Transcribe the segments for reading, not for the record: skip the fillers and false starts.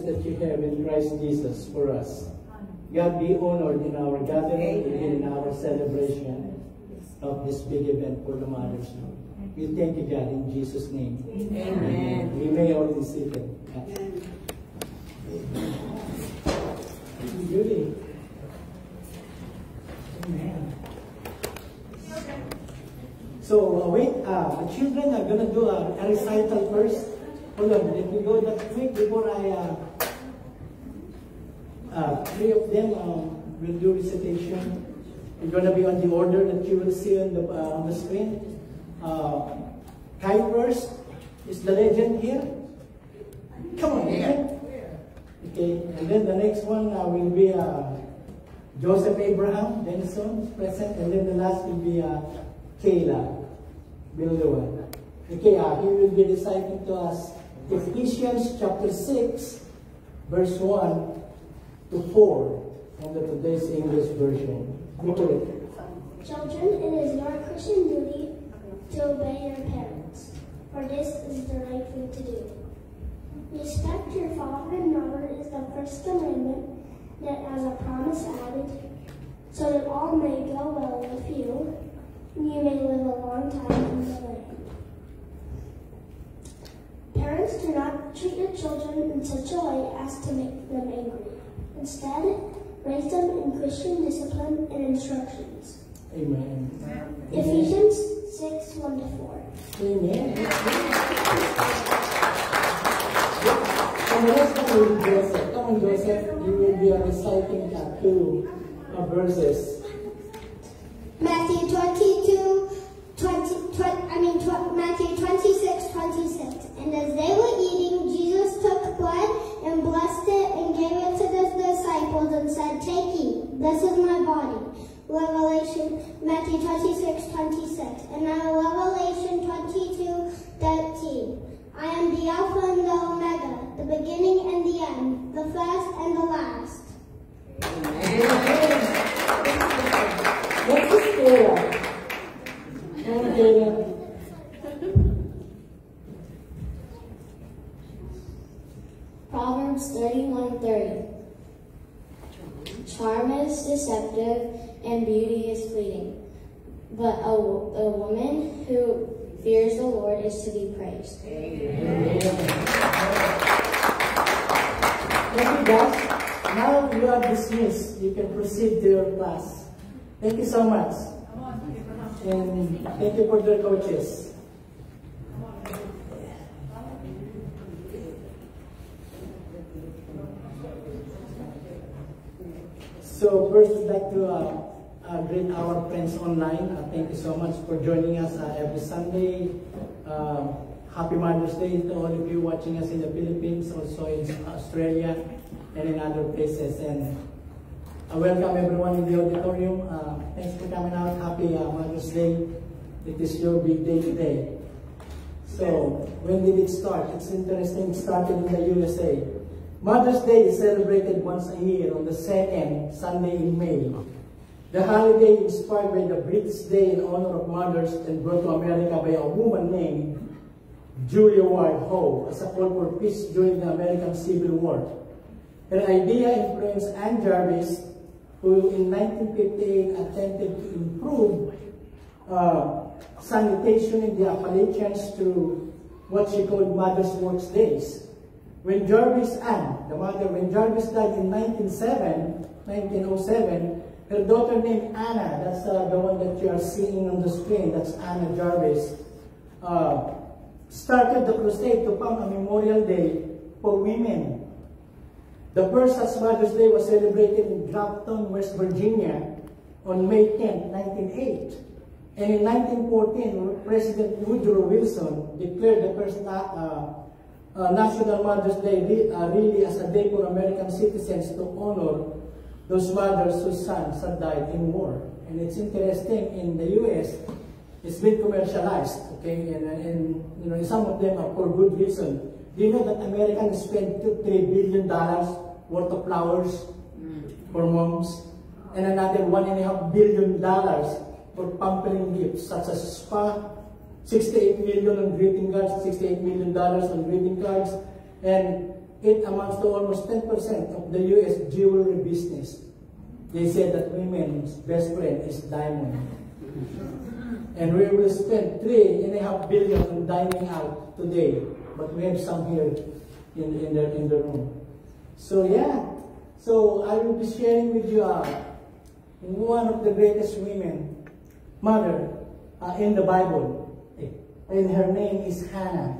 That you have in Christ Jesus for us. God be honored in our gathering and in our celebration of this big event for the Mother's Day. We thank you, God, in Jesus' name. Amen. We may all be seated. Judy. Amen. So, the children are going to do a recital first. Hold on, let me go that quick before I Three of them will do recitation. It's going to be on the order that you will see on the screen. Kai first. Is the legend here? Come on, legend. Okay, and then the next one will be Joseph Abraham Denison, present, and then the last will be Kayla Bilua. Okay, he will be reciting to us Ephesians chapter 6, verse 1 to 4 from the today's English version. Go to it. Children, it is your Christian duty to obey your parents, for this is the right thing to do. Respect your father and mother is the first commandment that as a promise added, so that all may go well with you, and you may live a long time in the land. Parents, do not treat your children in such a way as to make them angry. Instead, raise them in Christian discipline and instructions. Amen. Ephesians 6, 1 to 4. Amen. And the next one will be Joseph. Come on, Joseph. You will be reciting two verses. Matthew 26, 26. And as they were eating, Jesus took bread and blessed it and gave it to the disciples and said, "Take, eat. This is my body." Matthew 26, 26. And now Revelation 22, 13. I am the Alpha and the Omega, the beginning and the end, the first and the last. What's the story? Okay. Proverbs 31:30. Charm is deceptive and beauty is fleeting, but a woman who fears the Lord is to be praised. Amen. Thank you, guys. Now you are dismissed. You can proceed to your class. Thank you so much. And thank you for the coaches. So first, I'd like to greet our friends online. Thank you so much for joining us every Sunday. Happy Mother's Day to all of you watching us in the Philippines, also in Australia, and in other places. And welcome everyone in the auditorium. Thanks for coming out. Happy Mother's Day. It is your big day today. So, when did it start? It's interesting. It started in the USA. Mother's Day is celebrated once a year on the second Sunday in May. The holiday inspired by the British Day in honor of mothers and brought to America by a woman named Julia Ward Howe as a call for peace during the American Civil War. Her idea influenced Ann Jarvis, who in 1958 attempted to improve sanitation in the Appalachians through what she called Mother's Works Days. When Jarvis died in 1907, her daughter named Anna, that's the one that you are seeing on the screen, that's Anna Jarvis, started the crusade to found a memorial day for women. The first such Mother's Day was celebrated in Grafton, West Virginia on May 10, 1908. And in 1914, President Woodrow Wilson declared the first National Mother's Day really as a day for American citizens to honor those mothers whose sons had died in war. And it's interesting, in the US, it's been commercialized, okay? And you know, some of them are for good reason. Do you know that Americans spend $3 billion worth of flowers for moms? And another $1.5 billion for pampering gifts, such as spa, $68 million on greeting cards, $68 million on greeting cards, and it amounts to almost 10% of the U.S. jewelry business. They said that women's best friend is diamond. And we will spend $3.5 billion on dining out today, but we have some here in the room. So yeah, so I will be sharing with you one of the greatest mother in the Bible. And her name is Hannah.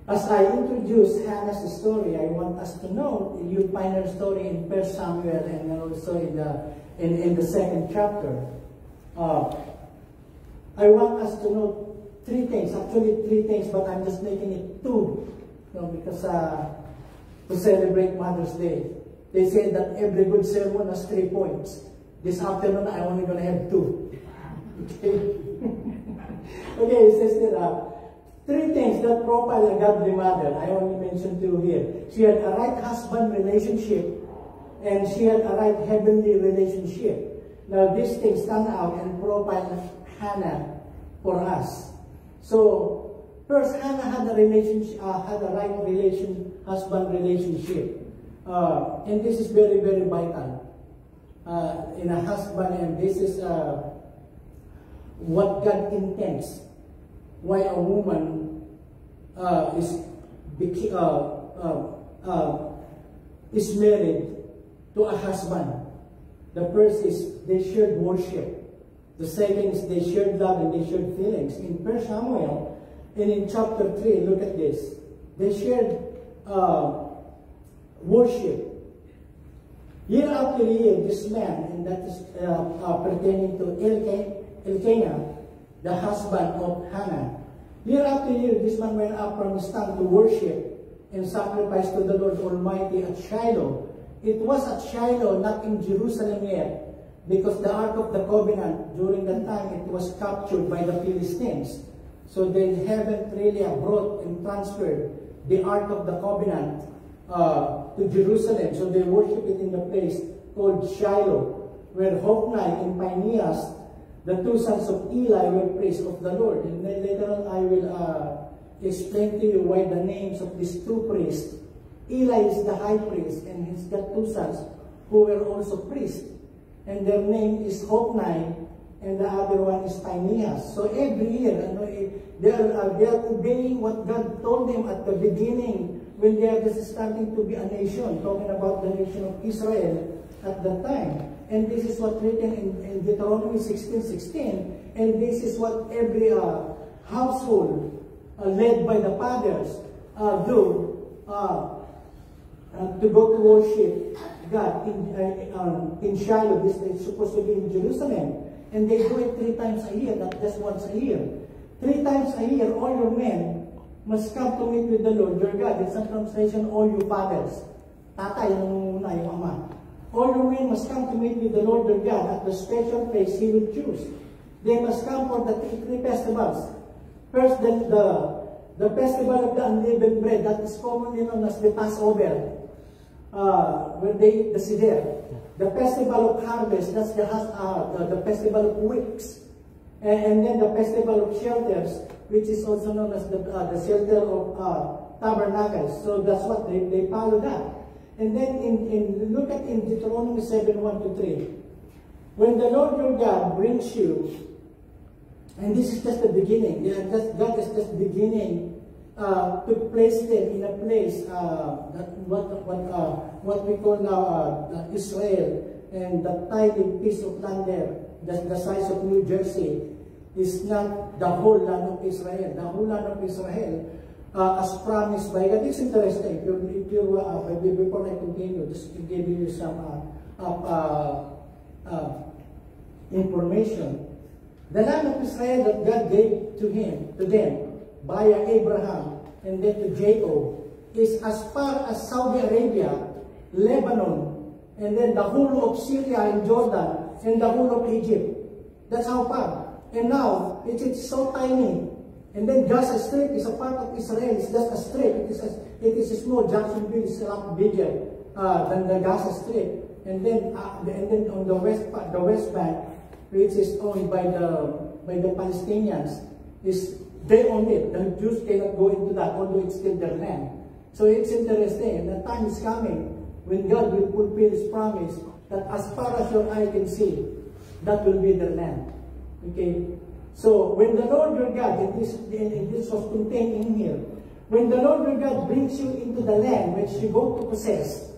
As I introduce Hannah's story, I want us to know, you find her story in 1 Samuel and also in the second chapter. I want us to know three things, but I'm just making it two, because to celebrate Mother's Day. They say that every good sermon has 3 points. This afternoon, I'm only going to have 2. Okay, okay, it says that 3 things that profile a godly mother. I only mentioned 2 here. She had a right husband relationship, and she had a right heavenly relationship. Now, these things stand out and profile Hannah for us. So, first, Hannah had a relationship, had a right husband relationship, and this is very, very vital in a husband, and this is what God intends. Why a woman is married to a husband. The first is they shared worship. The second is they shared love and they shared feelings. In 1 Samuel and in chapter 3, look at this. They shared worship. Year after year, this man, and that is pertaining to Elkanah, the husband of Hannah. Year after year, this man went up from his town to worship and sacrifice to the Lord Almighty at Shiloh. It was at Shiloh, not in Jerusalem yet, because the Ark of the Covenant, during that time, it was captured by the Philistines. So they haven't really brought and transferred the Ark of the Covenant to Jerusalem. So they worship it in the place called Shiloh, where Hophni and Phinehas, the 2 sons of Eli, were priests of the Lord. And then later on, I will explain to you why the names of these 2 priests. Eli is the high priest, and he's got 2 sons who were also priests. And their name is Hophni, and the other one is Phinehas. So every year, they are obeying what God told them at the beginning, when they are just starting to be a nation, talking about the nation of Israel at that time. And this is what written in Deuteronomy 16:16, and this is what every household led by the fathers do to go to worship God in Shiloh. This is supposed to be in Jerusalem, and they do it 3 times a year, not just once a year. 3 times a year, all your men must come to meet with the Lord your God. In some translation, all you fathers. Tatay, yung muna, yung ama. All your men must come to meet with the Lord your God at the special place He will choose. They must come for the 3 festivals. First, the festival of the unleavened bread, that is commonly known as the Passover, where they eat the seder. The festival of harvest, that's the festival of weeks. And then the festival of shelters, which is also known as the shelter of tabernacles. So that's what they follow that. And then look at in Deuteronomy 7:1-3. When the Lord your God brings you, and this is just the beginning, God is just beginning to place them in a place what we call now Israel, and the tiny piece of land there, the size of New Jersey, is not the whole land of Israel. The whole land of Israel, as promised by God. It's interesting. Before I continue, just to give you some information. The land of Israel that God gave to them, via Abraham, and then to Jacob, is as far as Saudi Arabia, Lebanon, and then the whole of Syria and Jordan, and the whole of Egypt. That's how far. And now, it's so tiny. And then Gaza Strip is a part of Israel. It's just a strip. It is small. Jacksonville is a lot bigger than the Gaza Strip. And then on the West Bank, which is owned by the Palestinians, they own it. The Jews cannot go into that, although it's still their land. So it's interesting. And the time is coming when God will fulfill His promise that as far as your eye can see, that will be their land. Okay? So when the Lord your God, and this was contained in here, when the Lord your God brings you into the land which you go to possess,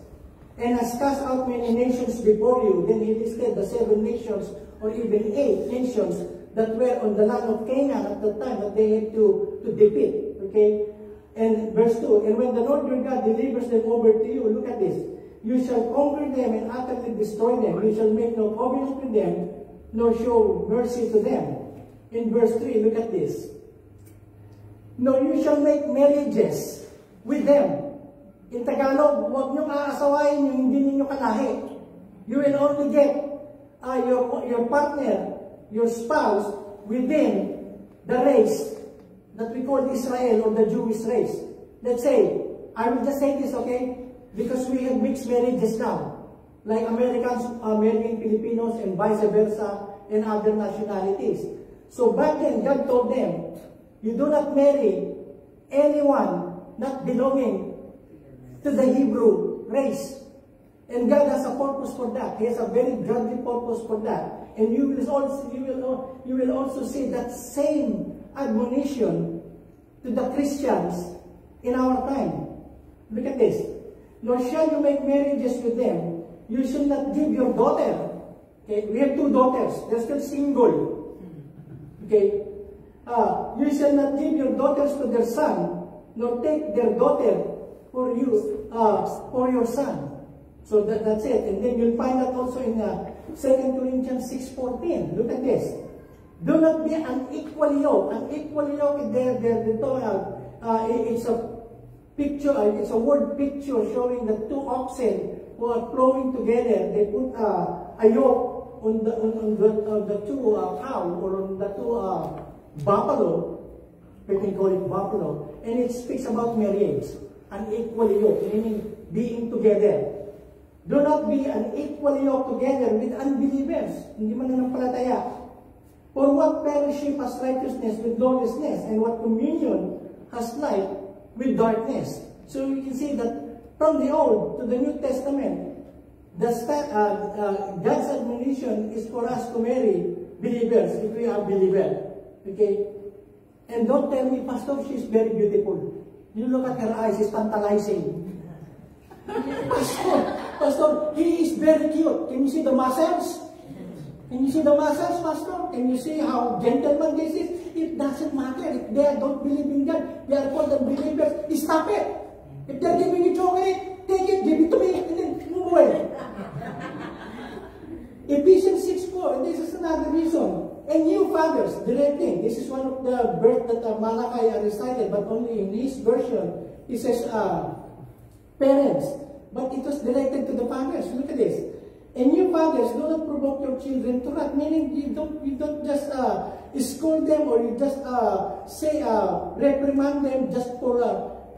and has cast out many nations before you, then He listed the 7 nations, or even 8 nations that were on the land of Canaan at the time that they had to defeat. Okay? And verse 2, and when the Lord your God delivers them over to you, look at this, you shall conquer them and utterly destroy them. You shall make no covenant with them, nor show mercy to them. In verse 3, look at this. No, you shall make marriages with them. In Tagalog, huwag niyong aasawain yung hindi ninyo kalahi. You will only get your partner, your spouse, within the race that we call Israel or the Jewish race. Let's say, I will just say this, okay? Because we have mixed marriages now. Like Americans are marrying Filipinos and vice versa and other nationalities. So back then, God told them, you do not marry anyone not belonging to the Hebrew race. And God has a purpose for that. He has a very godly purpose for that. And you will also see that same admonition to the Christians in our time. Look at this. Nor shall you make marriages with them. You shall not give your daughter. Okay, we have 2 daughters. They're still single. Okay. You shall not give your daughters to their son, nor take their daughter for you, for your son. So that's it. And then you'll find that also in 2 Corinthians 6:14. Look at this. Do not be unequally yoked. Unequally yoked, it's a picture, it's a word picture showing the 2 oxen who are plowing together. They put a yoke on the 2 cow or on the 2 buffalo. We can call it buffalo. And it speaks about marriage. Unequally yoked, meaning being together. Do not be unequally yoked together with unbelievers. Hindi mananampalataya. For what fellowship has righteousness with lawlessness, and what communion has light with darkness? So you can see that from the Old to the New Testament, God's admonition is for us to marry believers if we are believers. Okay? And don't tell me, Pastor, she's very beautiful. You look at her eyes, it's tantalizing. Pastor, he is very cute. Can you see the muscles? Can you see the muscles, Pastor? Can you see how gentleman this is? It doesn't matter. If they don't believe in God, they are called unbelievers. Stop it. If they're giving you chocolate, take it, give it to me, and then move away. Ephesians 6:4, and this is another reason. And you fathers, directing. This is one of the verse that Malachi recited, but only in his version. He says, parents. But it was directed to the fathers. Look at this. And you fathers, do not provoke your children to wrath. Meaning, you don't just scold them or you just reprimand them just for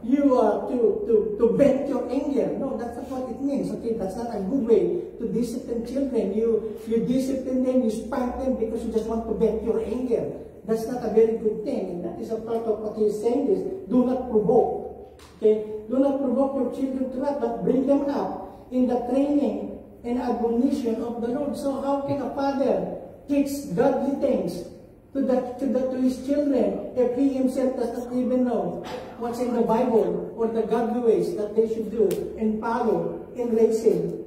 to vent your anger. No, that's not what it means. Okay, that's not a good way to discipline children. You discipline them, you spank them because you just want to vent your anger. That's not a very good thing. And that is a part of what he's saying is, do not provoke. Okay, do not provoke your children to wrath, but bring them up in the training and admonition of the Lord. So how can a father teach godly things to his children if he himself does not even know what's in the Bible or the godly ways that they should do and follow in raising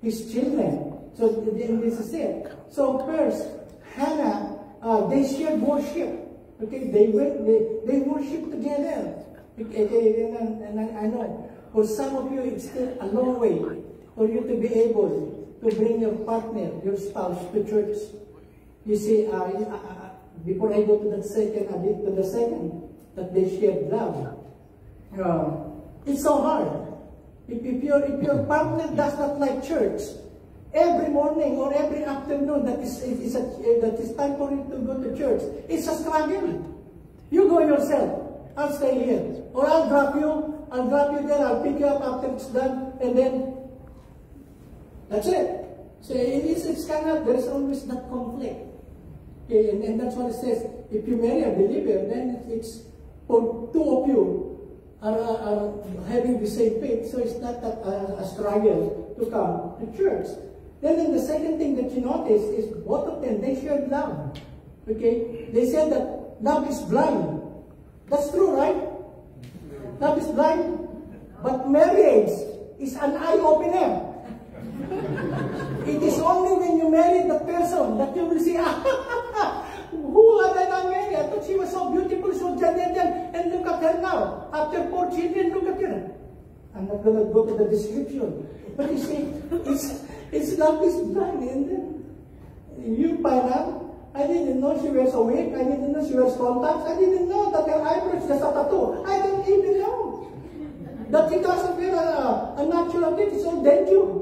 his children? So this is it. So first, Hannah, they shared worship. Okay, they worship together. Okay, and I know for some of you it's still a long way for you to be able to bring your partner, your spouse to church. You see, before I go to the second, that they shared love. It's so hard. If your partner does not like church, every morning or every afternoon that is time for you to go to church, it's a struggle. You go yourself. I'll stay here. Or I'll drop you there, I'll pick you up after it's done, and then that's it. So it's kind of, there's always that conflict. Okay, and that's what it says. If you marry a believer, then it's for 2 of you are having the same faith, so it's not that a struggle to come to church. Then the second thing that you notice is both of them, they shared love. Okay? They said that love is blind. That's true, right? Love is blind. But marriage is an eye-opener. It is only when you marry the person that you will see, Who had I not married? I thought she was so beautiful, so gentle, and look at her now. After 4 children, look at her. I'm not going to go to the description. But you see, it's love is blind. And then you find out, I didn't know she wears a wig. I didn't know she wears contacts. I didn't know that her eyebrows just a tattoo. I didn't even know that she doesn't wear a natural thing. It's all denture.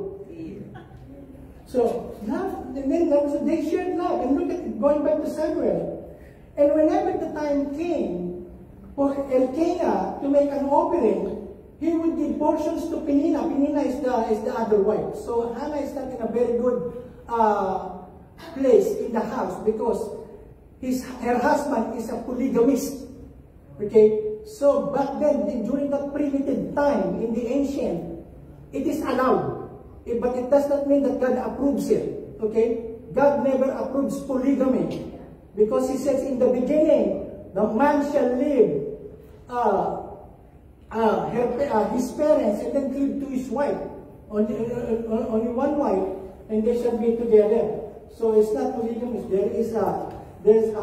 So, love, and then they shared love. And look at it, going back to Samuel. And whenever the time came for Elkanah to make an offering, he would give portions to Penina. Penina is the other wife. So Hannah is not in a very good place in the house because her husband is a polygamist. Okay? So back then, during that primitive time, in the ancient, it is allowed. But it does not mean that God approves it. Okay? God never approves polygamy. Because he says in the beginning, the man shall leave his parents and then cleave to his wife. Only one wife, and they shall be together. So it's not polygamy. There is a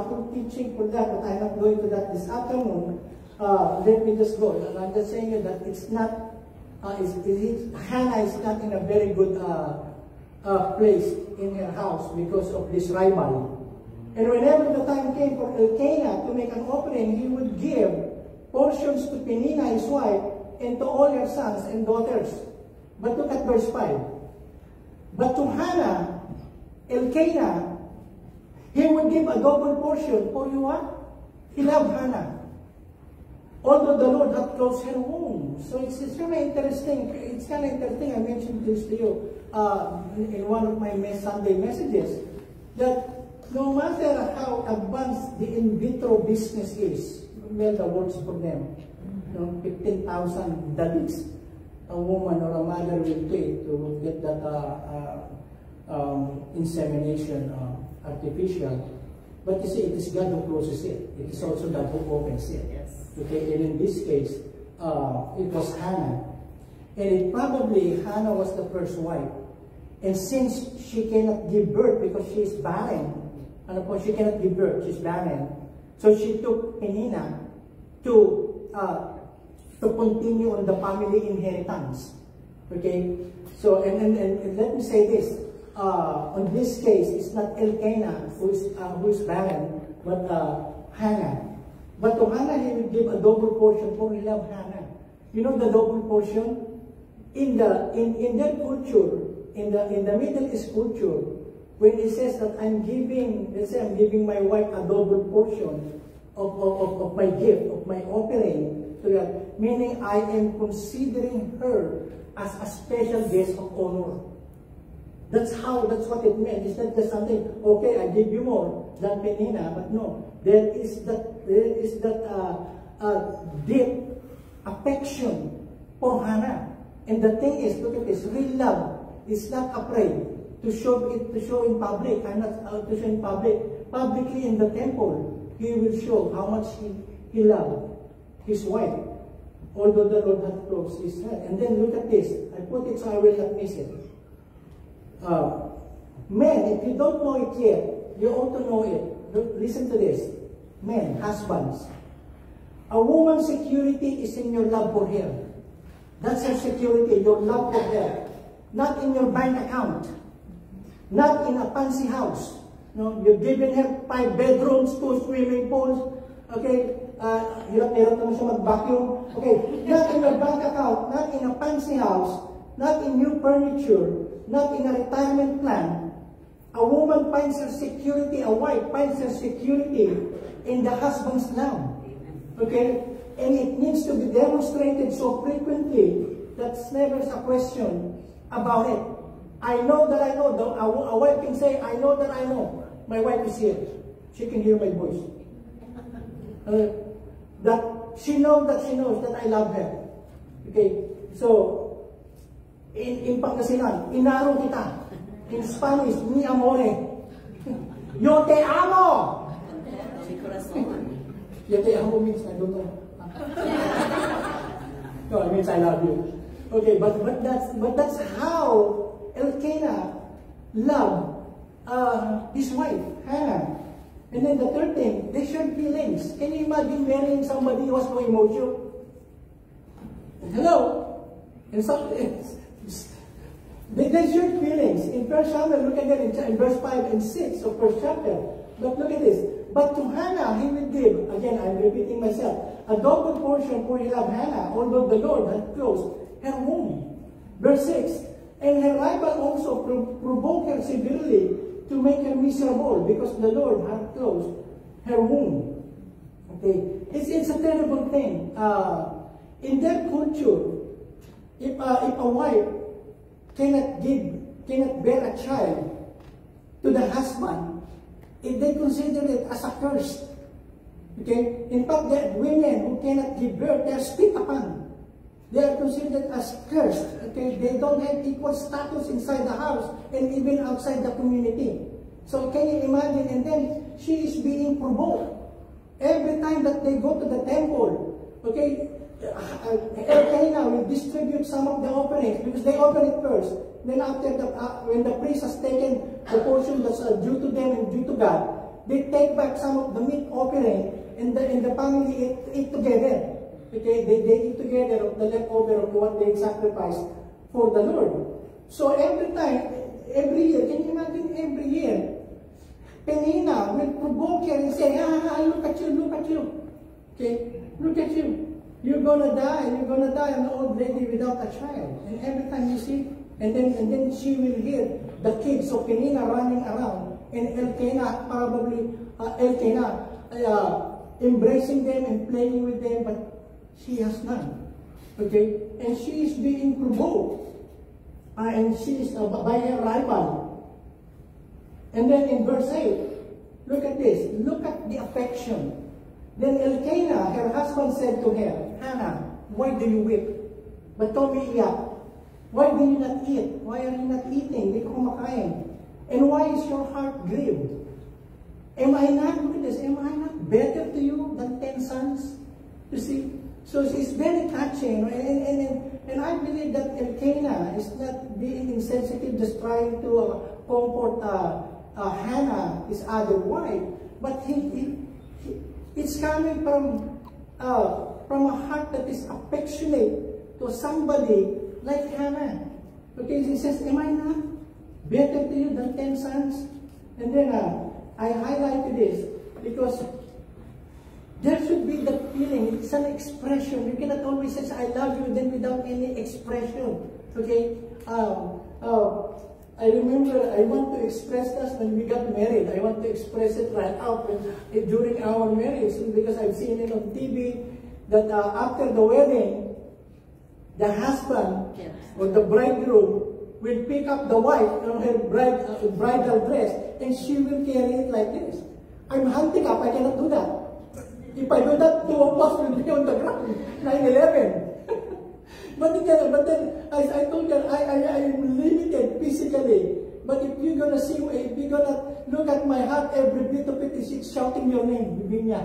full teaching for that, but I'm not going to that this afternoon. Let me just go. And I'm just saying that it's not. Hannah is not in a very good place in her house because of this rival. And whenever the time came for Elkanah to make an offering, he would give portions to Penina, his wife, and to all her sons and daughters. But look at verse 5. But to Hannah, Elkanah, he would give a double portion. For you what? He loved Hannah. Although the Lord had closed her womb. So it's kind of interesting. It's kind of interesting. I mentioned this to you in one of my Sunday messages. That no matter how advanced the in vitro business is, well, the words for them, 15,000 dalis a woman or a mother will pay to get that insemination artificial. But you see, it is God who closes it. It is also God who opens it. Yes. Okay, and in this case, it was Hannah. And it probably, Hannah was the first wife. And since she cannot give birth because she is barren, she cannot give birth, she's barren. So she took Penina to continue on the family inheritance. Okay? So, and let me say this. On this case, it's not Elkanah who is barren, but Hannah. But to Hannah, he will give a double portion, for he loved Hannah. You know the double portion? In their culture, in the Middle East culture, when it says that I'm giving, let's say I'm giving my wife a double portion of my gift, of my offering to God, meaning I am considering her as a special guest of honor. That's what it meant. It's not just something, okay, I give you more than Penina, but no. There is that deep affection for Hannah. And the thing is, look at this, real love is not afraid to show in public. I'm not to show in public. Publicly in the temple, he will show how much he loved his wife, although the Lord had closed his head. And then look at this. I put it so I will not miss it. Men, if you don't know it yet, you ought to know it. Listen to this. Men, husbands. A woman's security is in your love for her. That's her security, your love for her. Not in your bank account. Not in a fancy house. No, you've given her 5 bedrooms, 2 swimming pools. Okay? Hirap naman siya mag-vacuum. Okay? Not in your bank account. Not in a fancy house. Not in new furniture. Not in a retirement plan. A woman finds her security, a wife finds her security in the husband's love. Okay? And it needs to be demonstrated so frequently that's never a question about it. I know that I know. A wife can say, I know that I know. My wife is here. She can hear my voice. That she knows that I love her. Okay? So, in Pangasinan, inaro kita. In Spanish, mi amore. Yo te amo! Yo te amo means I don't know. No, it means I love you. Okay, but that's how Elkanah loved his wife, Hannah. And then the third thing, they shared feelings. Can you imagine marrying somebody who has no emotion? Hello? And so, they shared feelings. In 1 Samuel, look at that in verse 5 and 6 of 1 chapter. But look at this. But to Hannah he will give, again I'm repeating myself, a double portion for he loved Hannah, although the Lord had closed her womb. Verse 6, and her rival also provoked her severely to make her miserable, because the Lord had closed her womb. Okay, it's a terrible thing. In their culture, if a wife cannot bear a child to the husband, if they consider it as a curse. Okay? In fact, the women who cannot give birth, they are spit upon. They are considered as cursed. Okay? They don't have equal status inside the house and even outside the community. So can you imagine? And then she is being provoked. Every time that they go to the temple, okay, Elkanah will distribute some of the offerings because they open it first. Then after when the priest has taken the portion that's due to them and due to God, they take back some of the meat offering and the family eat together. Okay, they eat together of the leftover of what they sacrificed for the Lord. So every time, every year, can you imagine every year, Penina will provoke her and say, look at you. Okay, look at you. You're gonna die, an old lady without a child. And every time you see, and then she will hear the kids of Penina running around, and Elkanah embracing them and playing with them, but she has none. Okay? And she is being provoked. And she is by her rival. And then in verse 8, look at this. Look at the affection. Then Elkanah, her husband, said to her, Hannah, why do you weep? But Tommy iyak. Why do you not eat? Why are you not eating? Hindi ka kumakain. And why is your heart grieved? Am I not, look at this, am I not better to you than 10 sons? You see? So it's very touching. And I believe that Elkanah is not being insensitive, just trying to comfort Hannah, his other wife. But it's coming from a heart that is affectionate to somebody like Hannah. Okay, he says, am I not better to you than 10 sons? And then I highlighted this because there should be the feeling. It's an expression. You cannot always say, I love you, then without any expression. Okay? I remember I want to express this when we got married. I want to express it right out during our marriage because I've seen it on TV that after the wedding, the husband or the bridegroom will pick up the wife on her bridal dress and she will carry it like this. I'm handicapped, I cannot do that. If I do that, 2 of us will be on the ground, 9/11. But then I told her, I am limited physically. But if you're gonna look at my heart, every bit of it is shouting your name, Bibinya.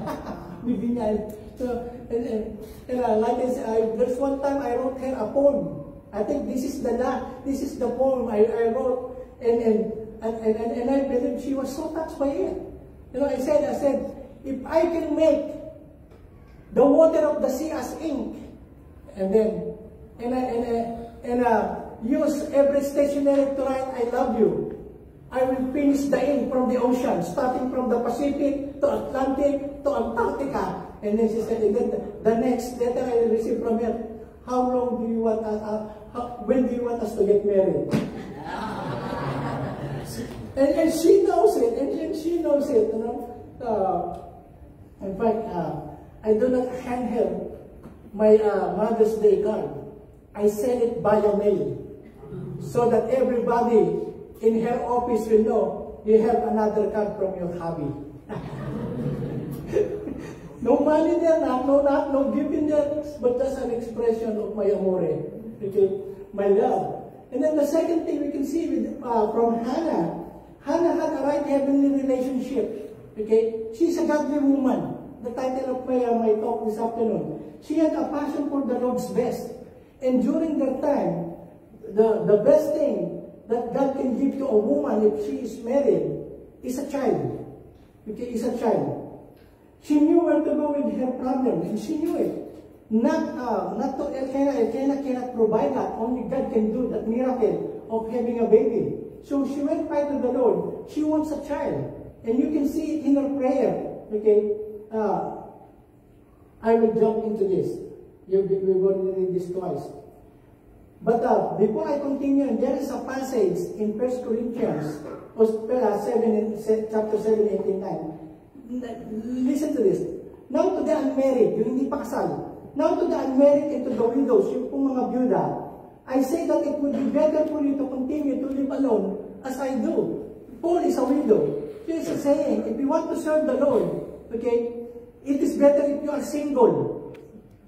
Bibinya. So, like I said, there's one time I wrote her a poem. I think this is the poem I wrote, and I believe she was so touched by it. You know, I said, if I can make the water of the sea as ink, and use every stationery to write I love you, I will finish the ink from the ocean, starting from the Pacific to Atlantic to Antarctica. And then she said, the next letter I will receive from her, how long do you want when do you want us to get married? and she knows it, and she knows it, you know. In fact, I do not hand her my Mother's Day card. I send it via mail so that everybody in her office will know you have another card from your hubby. No money there, no giving there, but that's an expression of my amore, okay, my love. And then the second thing we can see from Hannah. Hannah had a right heavenly relationship. Okay, she's a godly woman. The title of my talk this afternoon. She had a passion for the Lord's best. And during that time, the best thing that God can give to a woman if she is married is a child. Okay, is a child. She knew where to go with her problem, and she knew it. Not to Elkanah cannot provide that. Only God can do that miracle of having a baby. So she went right to the Lord. She wants a child, and you can see it in her prayer. Okay, I will jump into this. We're going to read this twice. But before I continue, there is a passage in 1 Corinthians, chapter 7, 18, 9. Listen to this. Now to the unmarried, yung hindi pa kasal. Now to the unmarried and to the widows, yung pong mga byuda, I say that it would be better for you to continue to live alone as I do. Paul is a widow. He is saying, if you want to serve the Lord, okay, it is better if you are single.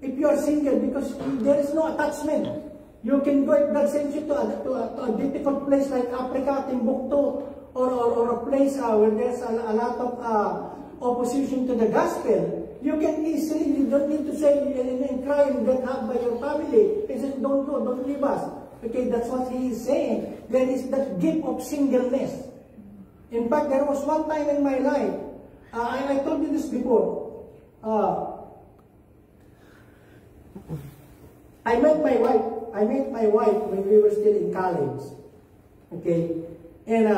If you are single, because there is no attachment. You can go, if God sends you to a difficult place like Africa, Timbuktu, or a place where there's a lot of opposition to the gospel. You can easily, you don't need to say and cry and get help by your family. He says, don't go, don't leave us. Okay, that's what he is saying. There is that gift of singleness. In fact, there was one time in my life, I told you this before. I met my wife when we were still in college. Okay? And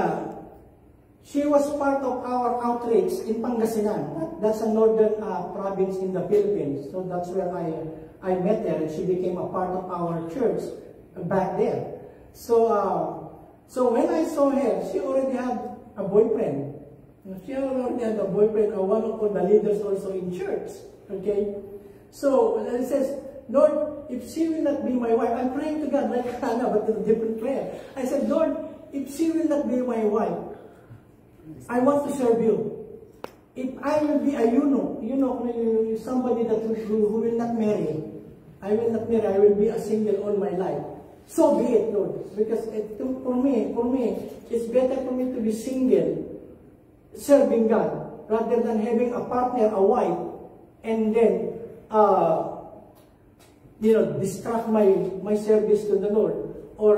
she was part of our outreach in Pangasinan. That's a northern province in the Philippines. So that's where I met her, and she became a part of our church back there. So when I saw her, she already had a boyfriend. She already had a boyfriend, one of the leaders also in church. Okay? So it says, Lord, if she will not be my wife, I'm praying to God like Hannah, but in a different prayer. I said, Lord, if she will not be my wife, I want to serve you. If I will be a eunuch, somebody that who will not marry, I will not marry, I will be a single all my life. So be it, Lord. Because for me, it's better for me to be single, serving God, rather than having a partner, a wife, and then, distract my service to the Lord, or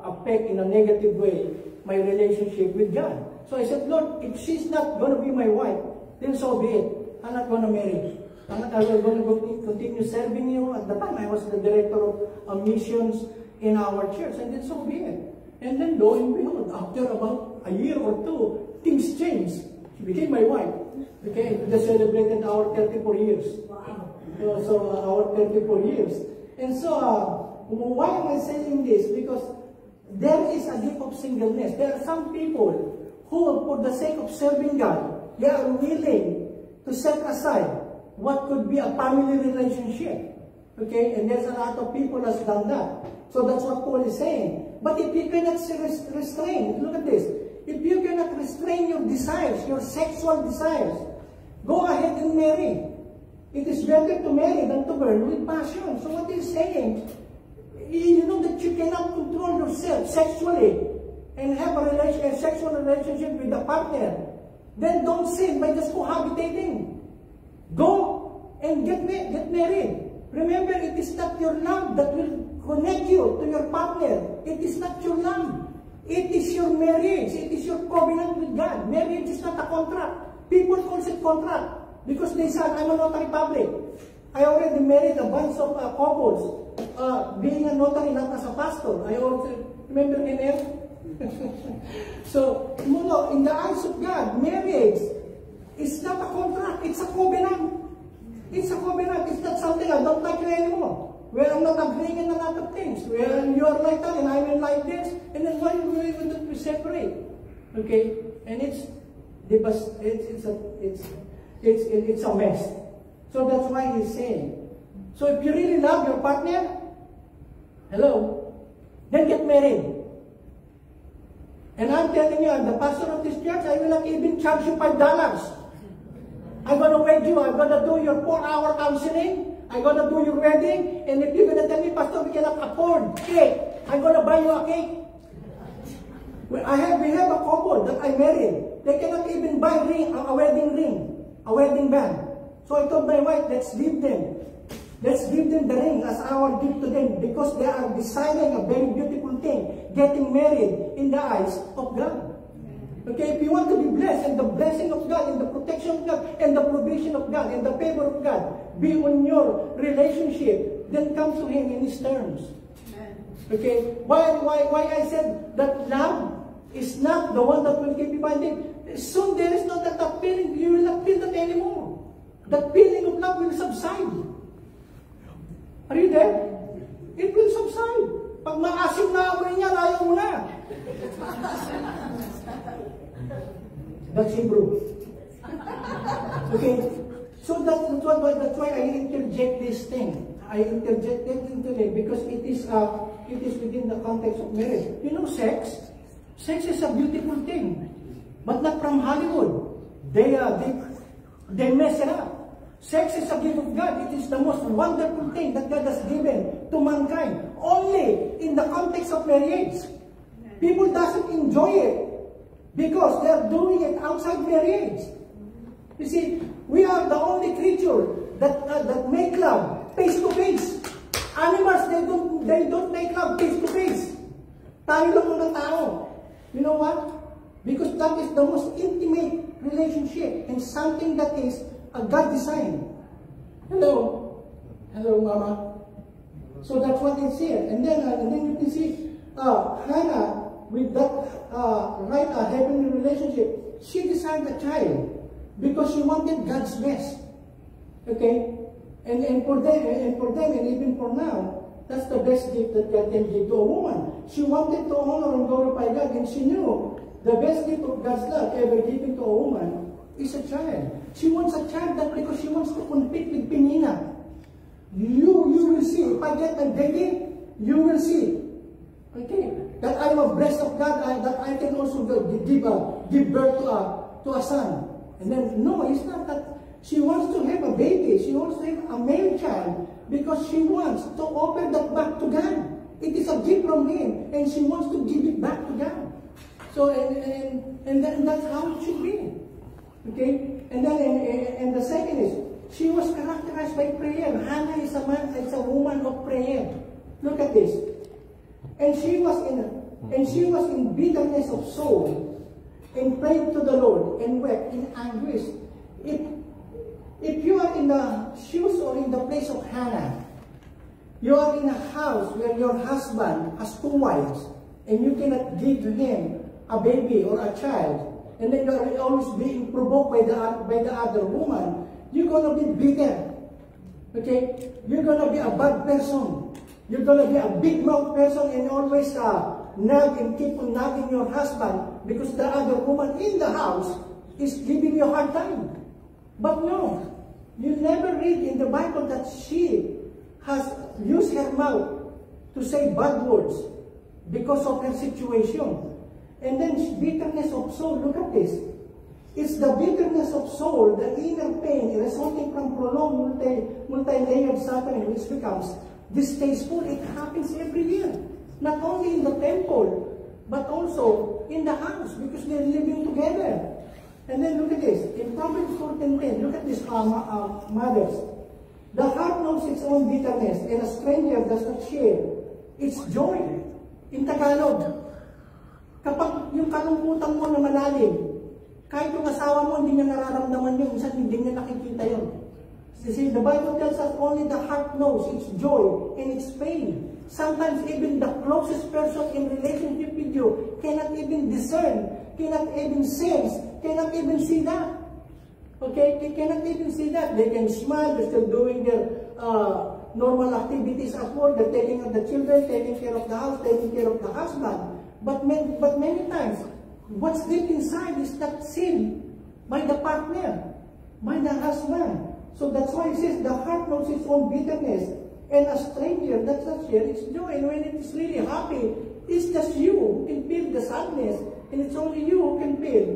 affect in a negative way my relationship with God. So I said, Lord, if she's not going to be my wife, then so be it. I'm not going to marry. I'm going to continue serving you. At the time, I was the director of missions in our church, and then so be it. And then, lo and behold, after about a year or two, things changed. She became my wife. Okay, we just celebrated our 34 years. Wow. So our 34 years. And so, why am I saying this? Because there is a gift of singleness. There are some people who, for the sake of serving God, they are willing to set aside what could be a family relationship. Okay? And there's a lot of people who has done that. So that's what Paul is saying. But if you cannot restrain, look at this. If you cannot restrain your desires, your sexual desires, go ahead and marry. It is better to marry than to burn with passion. So what he's saying, you know that you cannot control yourself sexually and have a sexual relationship with a partner. Then don't sin by just cohabitating. Go and get married. Remember, it is not your love that will connect you to your partner. It is not your love. It is your marriage. It is your covenant with God. Marriage is not a contract. People call it contract because they said, I'm a notary public. I already married a bunch of couples. Being a notary, not as a pastor. I already remember NF. So, in the eyes of God, marriage is not a contract. It's a covenant. It's a covenant. It's not something I don't like you anymore. Where I'm not agreeing in a lot of things. Where you are like that and I'm like this. And then why would we separate? Okay? And it's a mess. So that's why he's saying. So if you really love your partner, hello, then get married. And I'm telling you, I'm the pastor of this church, I will not even charge you $5. I'm going to wed you. I'm going to do your 4-hour counseling. I'm going to do your wedding. And if you're going to tell me, Pastor, we cannot afford cake, I'm going to buy you a cake. We have a couple that I married. They cannot even buy a wedding ring, a wedding band. So I told my wife, let's give them. Let's give them the ring as our gift to them because they are designing a very beautiful thing, getting married in the eyes of God. Okay, if you want to be blessed, and the blessing of God, and the protection of God, and the provision of God, and the favor of God be on your relationship, then come to Him in His terms. Okay, why I said that love is not the one that will keep you binding. Soon there is not that feeling, you will not feel that anymore. That feeling of love will subside. Are you there? It will subside. Pag maasim na amoy niya, ayaw mo na. That's Hebrew. Okay, so that's why I interject this thing. I interject it into it because it is within the context of marriage. You know, sex is a beautiful thing, but not from Hollywood. They mess it up. Sex is a gift of God. It is the most wonderful thing that God has given to mankind. Only in the context of marriage. People doesn't enjoy it because they are doing it outside marriage. You see, we are the only creature that make love face to face. Animals, they don't make love face to face. Tayo lang mga tao. You know what? Because that is the most intimate relationship and something that is a God design. Hello, Mama. So that's what it's here. And then you can see Hannah with that heavenly relationship. She desired a child because she wanted God's best. Okay, and for them and even for now, that's the best gift that God can give to a woman. She wanted to honor and glorify God, and she knew the best gift of God's love ever given to a woman is a child. She wants a child that because she wants to compete with Penina. You will see, if I get a baby, you will see, okay, that I am a blessed of God, that I can also give birth to a son. And then, no, it's not that. She wants to have a baby. She wants to have a male child because she wants to offer that back to God. It is a gift from Him, and she wants to give it back to God. So, and that's how it should be. Okay? And then, and the second is, she was characterized by prayer. Hannah is a woman of prayer. Look at this. And she was in bitterness of soul, and prayed to the Lord, and wept in anguish. If you are in the shoes or in the place of Hannah, you are in a house where your husband has 2 wives, and you cannot give to him a baby or a child, and then you are always being provoked by the other woman, you're gonna be bitter. Okay? You're gonna be a bad person. You're gonna be a big mouth person and always nag and keep on nagging your husband because the other woman in the house is giving you a hard time. But no, you never read in the Bible that she has used her mouth to say bad words because of her situation. And then bitterness of soul, look at this. It's the bitterness of soul, the inner pain resulting from prolonged multi-layered suffering which becomes distasteful. It happens every year. Not only in the temple, but also in the house because they're living together. And then look at this. In Proverbs 14:10, look at this, mothers. The heart knows its own bitterness, and a stranger does not share its joy. In Tagalog, kapag yung kalungkutan mo na malalim, kahit yung asawa mo, hindi niya nararamdaman yun, minsan hindi niya nakikita yun. See, the Bible tells us only the heart knows its joy and its pain. Sometimes even the closest person in relationship with you cannot even discern, cannot even sense, cannot even see that. Okay? They cannot even see that. They can smile, they're still doing their normal activities at work, they're taking care of the children, taking care of the house, taking care of the husband. But many times, what's deep inside is not seen by the partner, by the husband. So that's why it says the heart knows its own bitterness, and a stranger does not share its joy. And when it is really happy, it's just you who can feel the sadness, and it's only you who can feel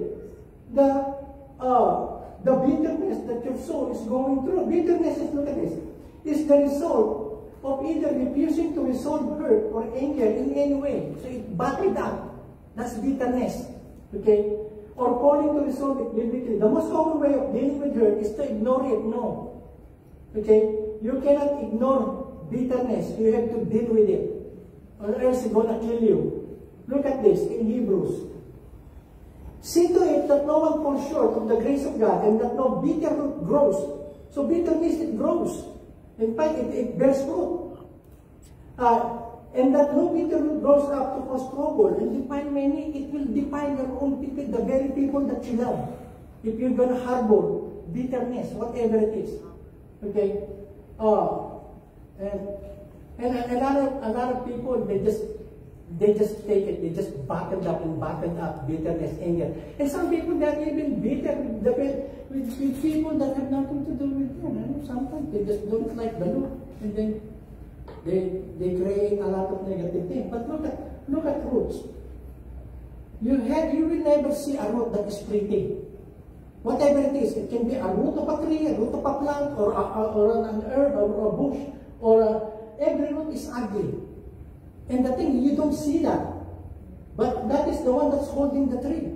the bitterness that your soul is going through. Bitterness is, look at this, is the result of either refusing to resolve hurt or anger in any way. So it bottled up. That's bitterness. Okay? Or calling to resolve it biblically. The most common way of dealing with hurt is to ignore it. No. Okay? You cannot ignore bitterness. You have to deal with it. Or else it's gonna kill you. Look at this in Hebrews. See to it that no one falls short of the grace of God and that no bitter root grows. So bitterness, it grows. In fact, it bears fruit. And that no bitter root grows up to cause trouble and defile many. It will defile your own people, the very people that you love. If you're going to harbor bitterness, whatever it is. Okay? And a lot of people, they just take it, they just bottled up bitterness, anger. And some people that even bitter with people that have nothing to do with them. And sometimes they just don't like the Lord. And then they create a lot of negative things. But look at roots. You will never see a root that is pretty. Whatever it is, it can be a root of a tree, a root of a plant, or an herb, or a bush, or every root is ugly. And the thing, you don't see that. But that is the one that's holding the tree.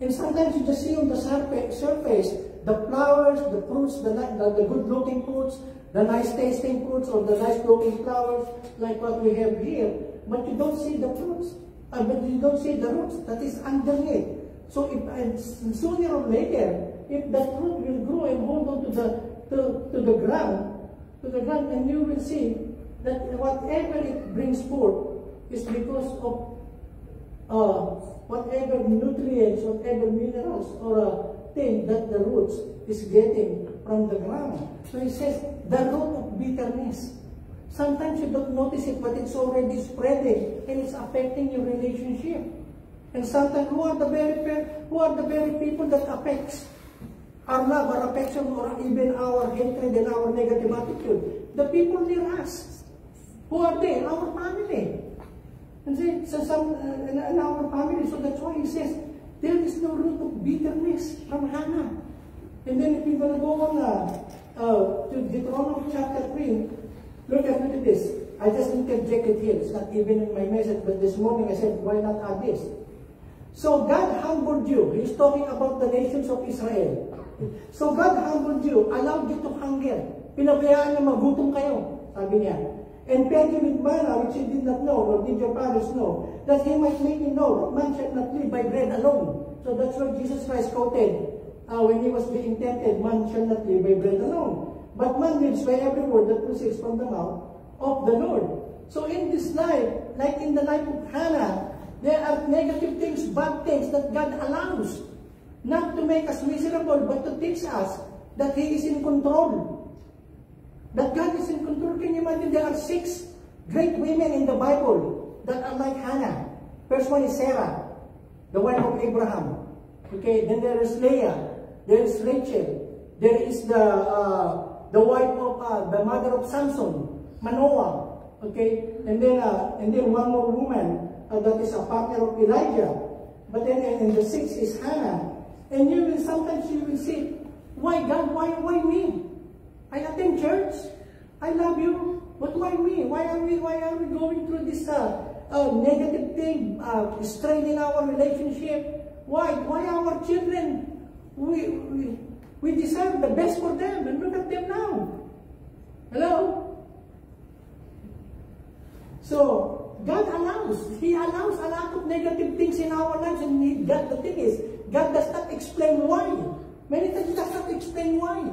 And sometimes you just see on the surface, the flowers, the fruits, the good-looking fruits, the nice-tasting fruits, or the nice-looking flowers, like what we have here. But you don't see the fruits. But you don't see the roots that is underneath. So sooner or later, if that root will grow and hold on to the ground, and you will see that whatever it brings forth is because of whatever nutrients, whatever minerals or thing that the roots is getting from the ground. So he says, the root of bitterness. Sometimes you don't notice it, but it's already spreading and it's affecting your relationship. And sometimes who are the very people that affects our love, our affection, or even our hatred and our negative attitude? The people near us. Who are they? Our family. And see, in our family. So that's why he says, there is no root of bitterness from Hannah. And then if you're going to go on to Deuteronomy chapter 3, look at this. I just interjected here. It's not even in my message, but this morning I said, why not add this? So God humbled you. He's talking about the nations of Israel. So God humbled you, allowed you to hunger. Pinabayaan niya magutom kayo, sabi niya. And fed you with manna, which you did not know, nor did your fathers know, that He might make you know that man shall not live by bread alone. So that's what Jesus Christ quoted when He was being tempted, man shall not live by bread alone. But man lives by every word that proceeds from the mouth of the Lord. So in this life, like in the life of Hannah, there are negative things, bad things that God allows. Not to make us miserable, but to teach us that He is in control. That God is in control. Can you imagine? There are 6 great women in the Bible that are like Hannah. First one is Sarah, the wife of Abraham. Okay, then there is Leah, there is Rachel, there is the wife of the mother of Samson, Manoah. Okay, and then one more woman that is a partner of Elijah. But then and the 6th is Hannah. And sometimes you will say, why God? Why me? I attend church. I love you. But why me? Why are we going through this negative thing, straining our relationship? Why our children? We deserve the best for them, and look at them now. Hello? So God allows. He allows a lot of negative things in our lives, and the thing is, God does not explain why. Many times He does not explain why.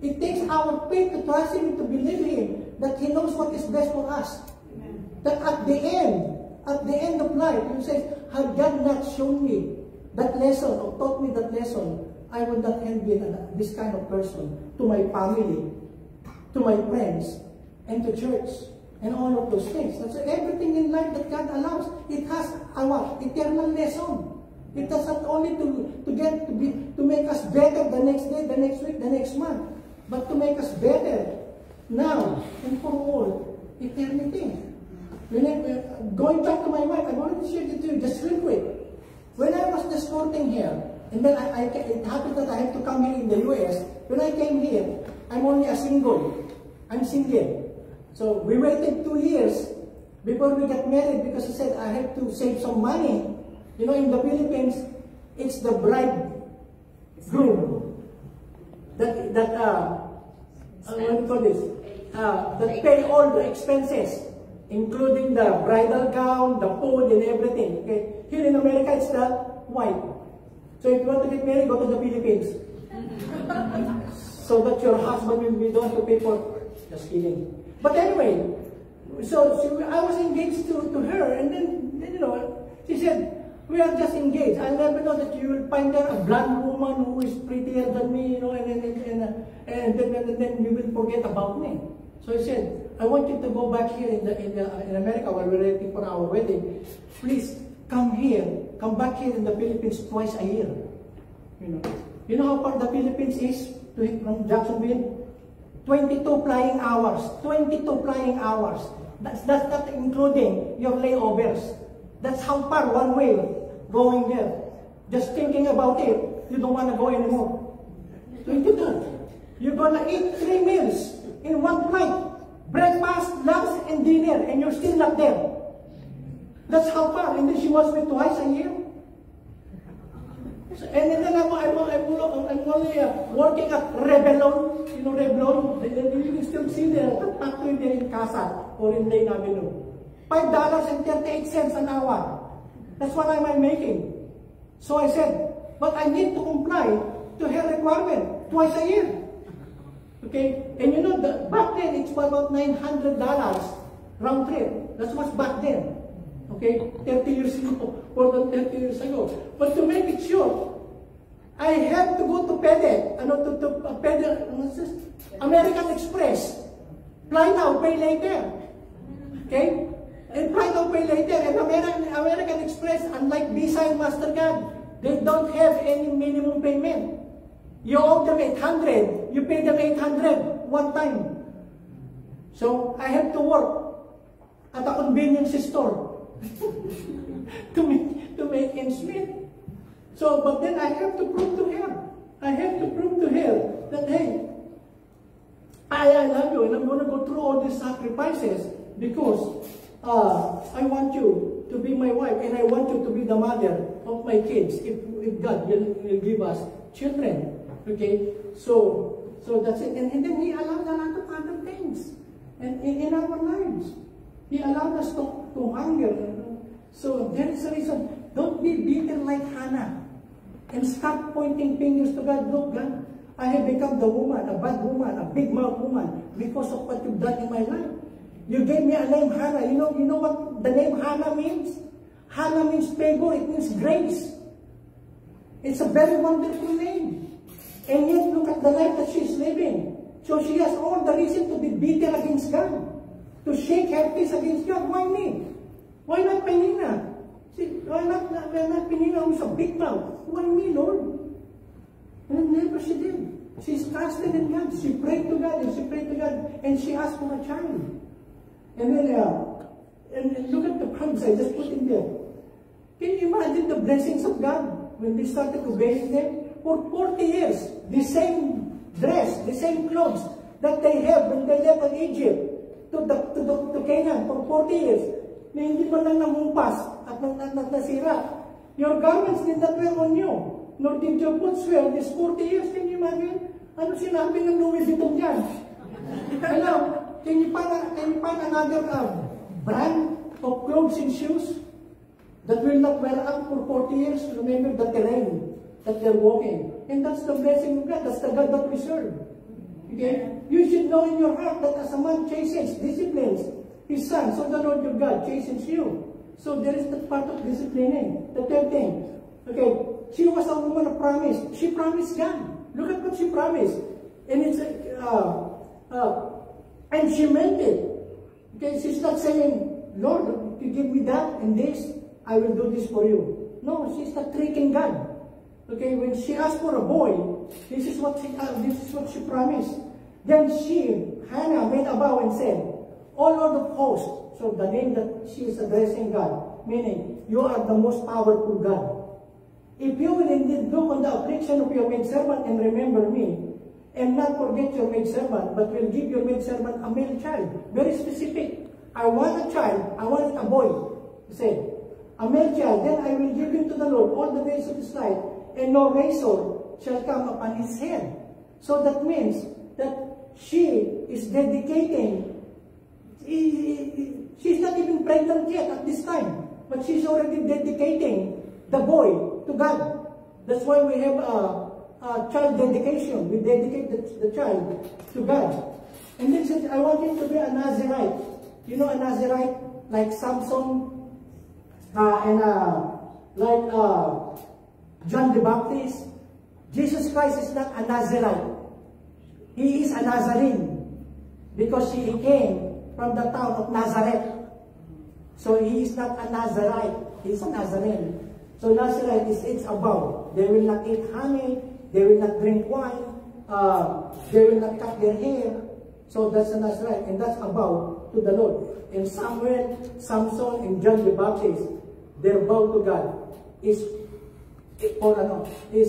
It takes our faith to trust Him, to believe Him, that He knows what is best for us. Amen. That at the end of life, you say, had God not shown me that lesson, or taught me that lesson, I would not have been this kind of person to my family, to my friends, and to church, and all of those things. And so everything in life that God allows, it has a eternal lesson. It does not only to make us better the next day, the next week, the next month, but to make us better now and for all eternity. Going back to my wife, I wanted to share it to you just real quick. When I was just courting here, and then it happened that I had to come here in the US. When I came here, I'm only single. I'm single. So we waited 2 years before we got married because he said I have to save some money. You know, in the Philippines, it's the bridegroom that what do you call this? That pay all the expenses, including the bridal gown, the food, and everything. Okay, here in America, it's the wife. So if you want to get married, go to the Philippines. So that your husband will be the one to pay for. Just kidding. But anyway, so I was engaged to her, and then she said, we are just engaged. I'll never know that you will find there a blonde woman who is prettier than me, and then you will forget about me. So I said, I want you to go back here in America while we're waiting for our wedding. Please come back here in the Philippines twice a year. You know how far the Philippines is from Jacksonville? 22 flying hours. 22 flying hours. That's not including your layovers. That's how far one way going there. Just thinking about it, you don't want to go anymore. 22. You're gonna eat 3 meals in one flight. Breakfast, lunch, and dinner, and you're still not there. That's how far. And then she wants me twice a year. So, and then I'm only working at Revlon. You know Revlon? You can still see there, the factory there in Casa or in Lane Avenue. $5.38 an hour. That's what I'm making. So I said, but I need to comply to her requirement twice a year. Okay? And back then it's about $900 round trip. That's what's back then. Okay? 30 years ago, more than 30 years ago. But to make it short, I have to go to PEDE, American Express. Fly now, pay later. Okay? And fly now, pay later. And American Express, unlike Visa and MasterCard, they don't have any minimum payment. You owe them $800. You pay them $800 one time. So I have to work at a convenience store to make ends meet. So, but then I have to prove to her. I have to prove to her that, hey, I love you, and I'm going to go through all these sacrifices because I want you to be my wife, and I want you to be the mother of my kids if God will give us children. Okay, so that's it. And then He allowed a lot of other things in our lives. He allowed us to hunger. So there is a reason. Don't be bitter like Hannah and start pointing fingers to God. Look, God, I have become the woman, a bad woman, a big mouth woman because of what you've done in my life. You gave me a name, Hannah. You know what the name Hannah means? Hannah means favor. It means grace. It's a very wonderful name. And yet, look at the life that she's living. So she has all the reason to be bitter against God, to shake her fist against God. Why me? Why not Penina? Why not Penina who's a big mouth? Why me, Lord? And never she did. She's trusted in God. She prayed to God and she prayed to God and she asked for a child. And then, and look at the promise I just put in there. Can you imagine the blessings of God when they started obeying them? For 40 years, the same dress, the same clothes that they have when they left Egypt to Canaan for 40 years. Na hindi man lang namumpas at nasira. Your garments did not wear on you, nor did your boots wear these 40 years. Can you imagine? Ano sinabi ng Louis Vuitton dyan? Hello, can you find another brand of clothes and shoes that will not wear out for 40 years? Remember the terrain that they're walking. And that's the blessing of God. That's the God that we serve. Okay? You should know in your heart that as a man chastens, disciplines his son, so the Lord your God chastens you. So there is the part of disciplining. The third thing. Okay, she was a woman of promise. She promised God. Look at what she promised. And it's and she meant it. Okay, she's not saying, Lord, if you give me that and this, I will do this for you. No, she's not tricking God. Okay, when she asked for a boy, this is what she promised. Then Hannah made a vow and said, O Lord of hosts, so the name that she is addressing God, meaning, you are the most powerful God. If you will indeed look on the affliction of your maidservant and remember me, and not forget your maidservant, but will give your maidservant a male child. Very specific. I want a child, I want a boy. He said, a male child, then I will give him to the Lord all the days of his life, and no razor shall come upon his head. So that means that she is dedicating. She's not even pregnant yet at this time, but she's already dedicating the boy to God. That's why we have child dedication. We dedicate the child to God. And then said, I want him to be a Nazirite. You know a Nazirite? Like Samson, and like John the Baptist. Jesus Christ is not a Nazirite. He is a Nazarene. Because he came from the town of Nazareth. So he is not a Nazirite. He is a Nazarene. So Nazirite is it's above. They will not eat honey. They will not drink wine. They will not cut their hair. So that's a Nazirite. And that's above to the Lord. And Samuel, Samson, and John the Baptist, their vow to God is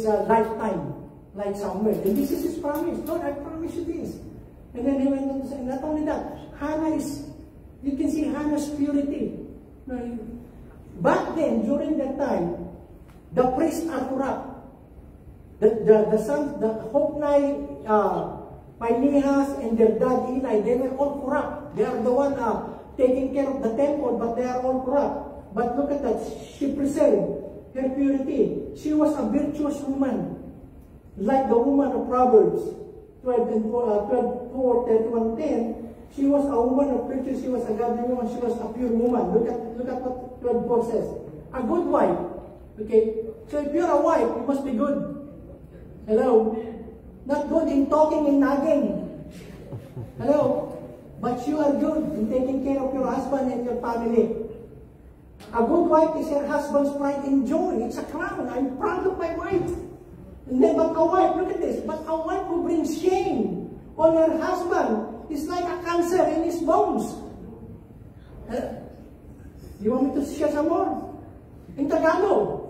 a lifetime, like Samuel. And this is his promise. Lord, I promise you this. And then he went on to say, not only that, Hannah is, you can see Hannah's purity. Back then, during that time, the priests are corrupt. The sons, the Hophni, Phinehas, and their dad Eli, they were all corrupt. They are the one taking care of the temple, but they are all corrupt. But look at that, she preserved her purity. She was a virtuous woman, like the woman of Proverbs 12:4-31:10. She was a woman of virtue. She was a godly woman. She was a pure woman. Look at what 12:4 says. A good wife. Okay. So if you're a wife, you must be good. Hello. Not good in talking and nagging. Hello. But you are good in taking care of your husband and your family. A good wife is her husband's pride and joy. It's a crown. I'm proud of my wife. And then, but a wife, look at this. But a wife who brings shame on her husband is like a cancer in his bones. You want me to share some more? In Tagalog,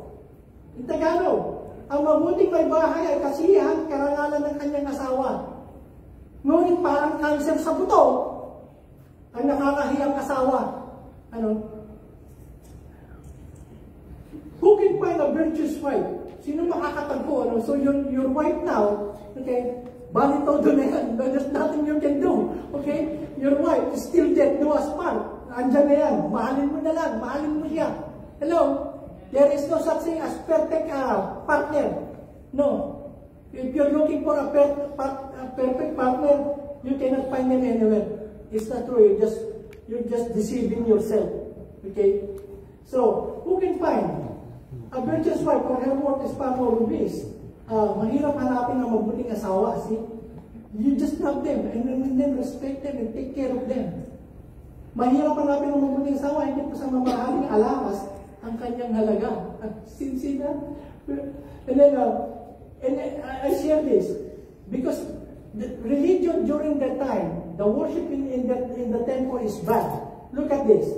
ang mabuting may bahay ay kasiyahan, karangalan ng kanyang asawa. Ngunit parang cancer sa buto ang nakakahiyang asawa. Who can find a virtuous wife? Sino makakatagpo? So your wife now, okay, bali todo na yan. There's nothing you can do. Okay? Your wife is still dead, no as part. Andyan na yan. Mahalin mo na lang. Mahalin mo siya. Hello? There is no such thing as perfect partner. No. If you're looking for a perfect partner, you cannot find them anywhere. It's not true. You're just deceiving yourself. Okay? So, who can find a virtuous wife for her work is far more obvious? Mahirap hanapin ang mabuting asawa. See? You just love them and then respect them and take care of them. Mahirap hanapin ang mabuting asawa, hindi po sa mamahaling alakas ang kanyang halaga. See that? And then, I share this because the religion during that time, the worship in the temple is bad. Look at this.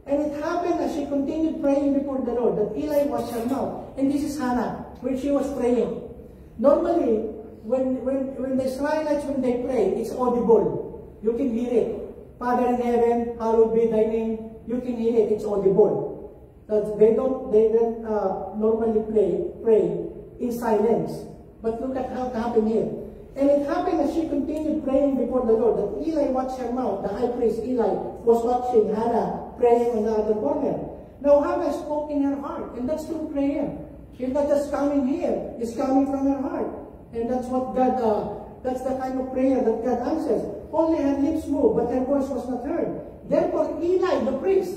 And it happened as she continued praying before the Lord that Eli watched her mouth. And this is Hannah, when she was praying. Normally, when the Israelites, when they pray, it's audible. You can hear it. Father in heaven, hallowed be thy name. You can hear it. It's audible. They don't normally pray in silence. But look at how it happened here. And it happened as she continued praying before the Lord that Eli watched her mouth. The high priest Eli was watching Hannah praying on the other corner. Now Hannah spoke in her heart, and that's true prayer. She's not just coming here; it's coming from her heart, and that's what God. That's the kind of prayer that God answers. Only her lips moved, but her voice was not heard. Therefore, Eli, the priest,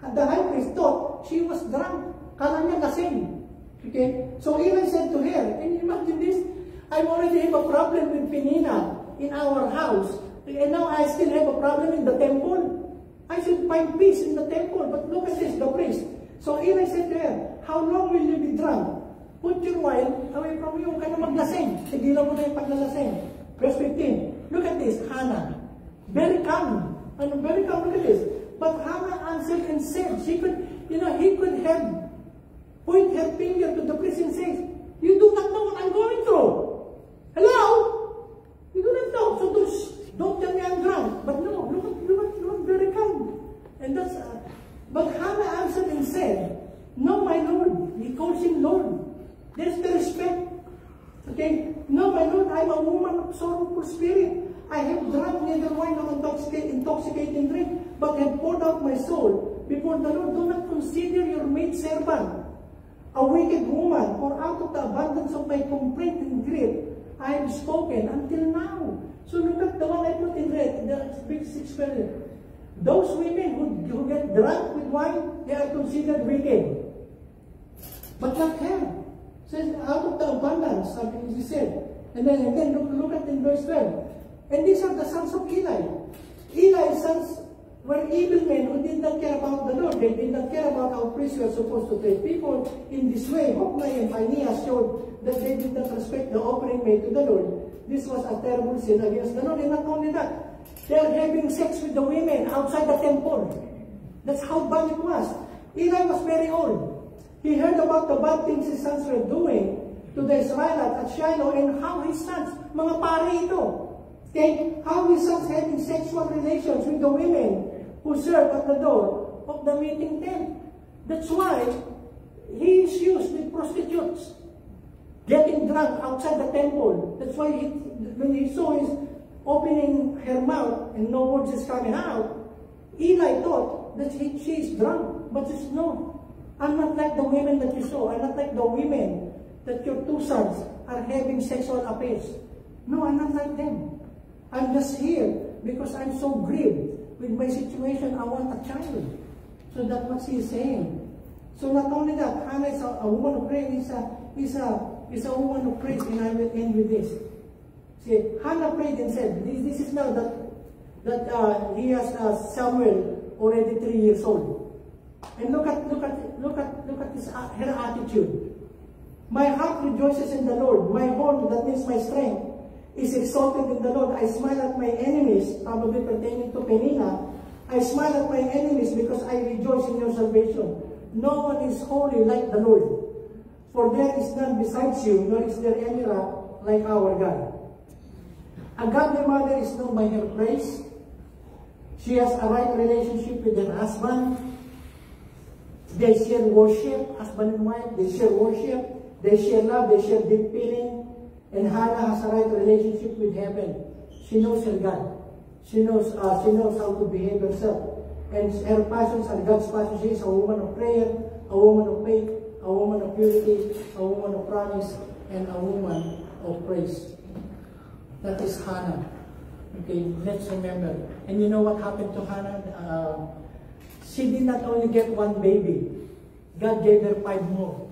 the high priest, thought she was drunk. Kala niya lasing. Okay? So Eli said to her, can you imagine this? I already have a problem with Penina in our house, and now I still have a problem in the temple. I should find peace in the temple, but look at this, the priest. So Eli said to her, how long will you be drunk? Put your wine away from you. Huwag ka na maglasing. Sigilan mo na yung paglalasing. Verse 15. Look at this, Hannah. Very calm. Very calm, look at this. But Hannah answered and said, he could have point her finger to the priest and say, you do not know what I'm going through. Hello? You do not know. So don't tell me I'm drunk. But no, look very calm. And that's, but Hannah answered and said, no, my Lord. He calls him Lord. There's the respect. Okay? No, my Lord, I'm a woman of sorrowful spirit. I have drunk neither wine nor intoxicating drink, but have poured out my soul before the Lord. Do not consider your maidservant. a wicked woman, for out of the abundance of my complaint and grief, I have spoken until now. So look at the one I put in red, the big 6 verse. Those women who get drunk with wine, they are considered wicked. But not her. Says, out of the abundance, something he said. And then look at in verse 12. And these are the sons of Eli. Eli's sons were evil men who did not care about the Lord. They did not care about how priests were supposed to treat people. In this way, Hophni and Phinehas showed that they did not respect the offering made to the Lord. This was a terrible sin against the Lord. And not only that, they are having sex with the women outside the temple. That's how bad it was. Eli was very old. He heard about the bad things his sons were doing to the Israelites at Shiloh, and how his sons, mga pare ito, okay, how his sons having sexual relations with the women who serve at the door of the meeting tent. That's why he is used with prostitutes, getting drunk outside the temple. That's why when he saw his opening her mouth and no words is coming out, Eli thought that she is drunk, but she's no. I'm not like the women that you saw. I'm not like the women that your 2 sons are having sexual affairs. No, I'm not like them. I'm just here because I'm so grieved with my situation. I want a child. So that's what she is saying. So not only that, Hannah is a woman of praise, is a woman of praise, and I will end with this. See, Hannah prayed and said, this is now that he has Samuel already 3 years old. And look at his, her attitude. My heart rejoices in the Lord. My horn, that means my strength, is exalted in the Lord. I smile at my enemies, probably pertaining to Penina. I smile at my enemies because I rejoice in your salvation. No one is holy like the Lord. For there is none besides you, nor is there any rock like our God. A godly mother is known by her praise. She has a right relationship with her husband. They share worship, husband and wife. They share worship. They share love. They share deep feeling. And Hannah has a right relationship with heaven. She knows her God. She knows how to behave herself. And her passions are God's passions. She is a woman of prayer, a woman of faith, a woman of purity, a woman of promise, and a woman of praise. That is Hannah. Okay, let's remember. And you know what happened to Hannah? She did not only get 1 baby. God gave her 5 more.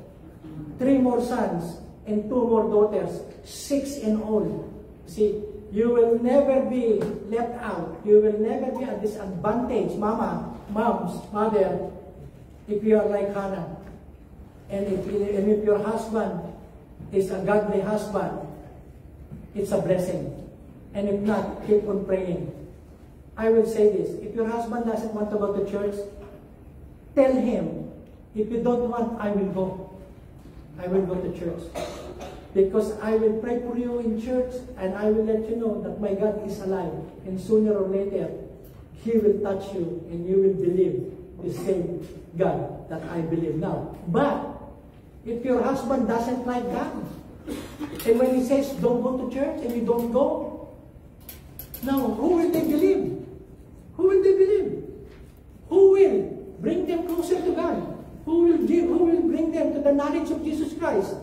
3 more sons and 2 more daughters. 6 in all. See, you will never be left out. You will never be at disadvantage, mother, if you are like Hannah. And if your husband is a godly husband, it's a blessing. And if not, keep on praying. I will say this, if your husband doesn't want to go to church, tell him, if you don't want, I will go. I will go to church. Because I will pray for you in church, and I will let you know that my God is alive. And sooner or later, He will touch you, and you will believe the same God that I believe now. But, if your husband doesn't like God, and when he says, don't go to church, and you don't go, now, who will they believe? Who will they believe? Who will bring them closer to God? Who will bring them to the knowledge of Jesus Christ?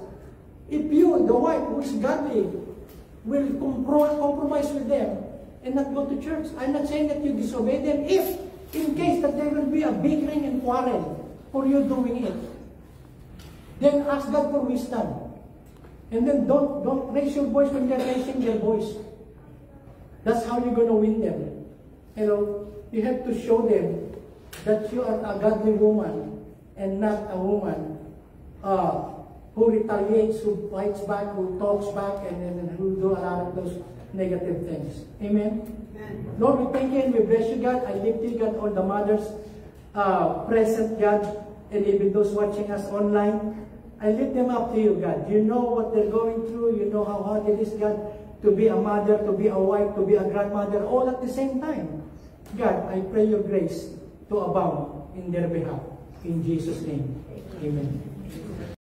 If you, the wife who is godly, will compromise with them and not go to church, I'm not saying that you disobey them. If, in case that there will be a bickering and quarrel for you doing it, then ask God for wisdom. And then don't raise your voice when they're raising their voice. That's how you're going to win them. You know, you have to show them that you are a godly woman and not a woman who retaliates, who fights back, who talks back, and who do a lot of those negative things. Amen? Amen. Lord, we thank you and we bless you, God. I lift you, God, all the mothers present, God, and even those watching us online. I lift them up to you, God. You know what they're going through. You know how hard it is, God, to be a mother, to be a wife, to be a grandmother, all at the same time. God, I pray your grace to abound in their behalf. In Jesus' name, amen.